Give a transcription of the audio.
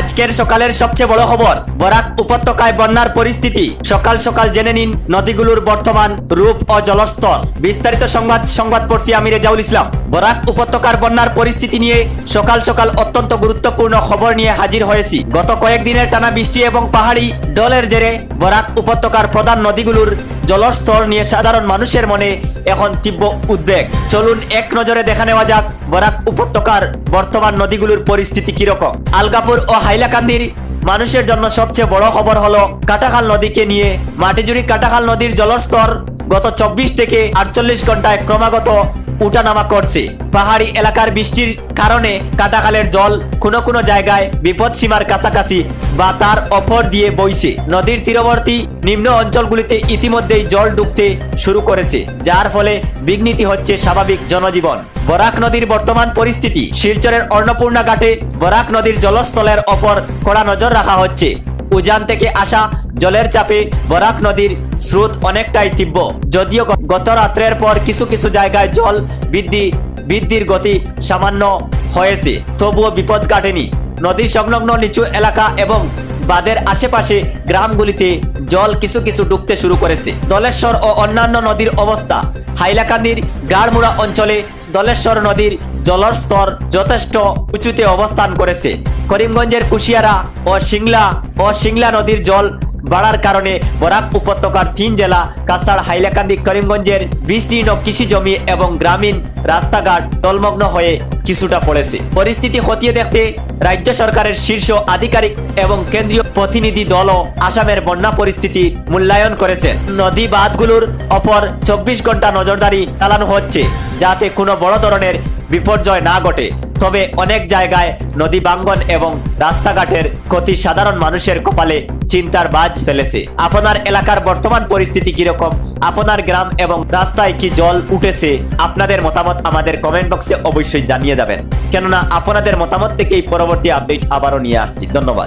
আজকের সকালের সবচেয়ে বড় খবর, বরাক উপত্যকায় বন্যার পরিস্থিতি। সকাল সকাল জেনে নিন নদীগুলোর বর্তমান রূপ ও জলস্তর। বিস্তারিত সংবাদ পড়ছি আমি রেজাউল ইসলাম। বরাক উপত্যকার বন্যার পরিস্থিতি নিয়ে সকাল সকাল অত্যন্ত গুরুত্বপূর্ণ খবর নিয়ে হাজির হয়েছি। গত কয়েকদিনের টানা বৃষ্টি এবং পাহাড়ি ঢলের জেরে বরাক উপত্যকার প্রধান নদীগুলোর জলস্তর নিয়ে সাধারণ মানুষের মনে এখন তীব্র উদ্বেগ। চলুন এক নজরে দেখা নেওয়া যাক বরাক উপত্যকার বর্তমান নদীগুলোর পরিস্থিতি কিরকম। আলগাপুর ও হাইলাকান্দির মানুষের জন্য সবচেয়ে বড় খবর হলো কাটাখাল নদীকে নিয়ে। মাটিজুড়ি কাটাখাল নদীর জলস্তর গত 24 থেকে 48 ঘন্টায় ক্রমাগত উঠানামা করছে। পাহাড়ি এলাকার বৃষ্টির কারণে কাটাখালের জল কোনো কোনো জায়গায় বিপদসীমার কাছাকাছি বা তার অপর দিয়ে বইছে। নদীর তীরবর্তী নিম্ন অঞ্চলগুলিতে ইতিমধ্যেই জল ঢুকতে শুরু করেছে, যার ফলে বিঘ্নিত হচ্ছে স্বাভাবিক জনজীবন। বরাক নদীর বর্তমান পরিস্থিতি। শিলচরের অন্নপূর্ণা ঘাটে বরাক নদীর জলস্থলের ওপর কড়া নজর রাখা হচ্ছে। উজান থেকে আসা জলের চাপে বরাক নদীর স্রোত অনেকটাই তীব্র। যদিও গত রাত্রের পর কিছু কিছু জায়গায় জল বৃদ্ধির গতি সামান্য হয়েছে, তবুও বিপদ কাটেনি। নদীর সংলগ্ন নিচু এলাকা এবং বাঁধের আশেপাশে গ্রামগুলিতে জল কিছু কিছু ঢুকতে শুরু করেছে। দলেশ্বর ও অন্যান্য নদীর অবস্থা। হাইলাকান্দির গাড়মুড়া অঞ্চলে দলেশ্বর নদীর জলের স্তর যথেষ্ট উঁচুতে অবস্থান করেছে। করিমগঞ্জের কুশিয়ারা ও সিংলা নদীর জল বাড়ার কারণে বরাক উপত্যকার 3 জেলা কাছাড়, হাইলাকান্দি, করিমগঞ্জের বিস্তীর্ণ কৃষি জমি এবং গ্রামীণ রাস্তাঘাট জলমগ্ন হয়ে কিছুটা পড়েছে। পরিস্থিতি খতিয়ে দেখতে রাজ্য সরকারের শীর্ষ আধিকারিক এবং কেন্দ্রীয় প্রতিনিধি দলও আসামের বন্যা পরিস্থিতির মূল্যায়ন করেছেন। নদী বাঁধগুলোর ওপর 24 ঘন্টা নজরদারি চালানো হচ্ছে, যাতে কোনো বড় ধরনের বিপর্যয় না ঘটে। তবে অনেক জায়গায় নদী ভাঙ্গন এবং রাস্তাঘাটের ক্ষতি সাধারণ মানুষের কপালে চিন্তার বাজ ফেলেছে। আপনার এলাকার বর্তমান পরিস্থিতি কিরকম? আপনার গ্রাম এবং রাস্তায় কি জল উঠেছে? আপনাদের মতামত আমাদের কমেন্ট বক্সে অবশ্যই জানিয়ে যাবেন, কেননা আপনাদের মতামত থেকেই পরবর্তী আপডেট আবারও নিয়ে আসছি। ধন্যবাদ।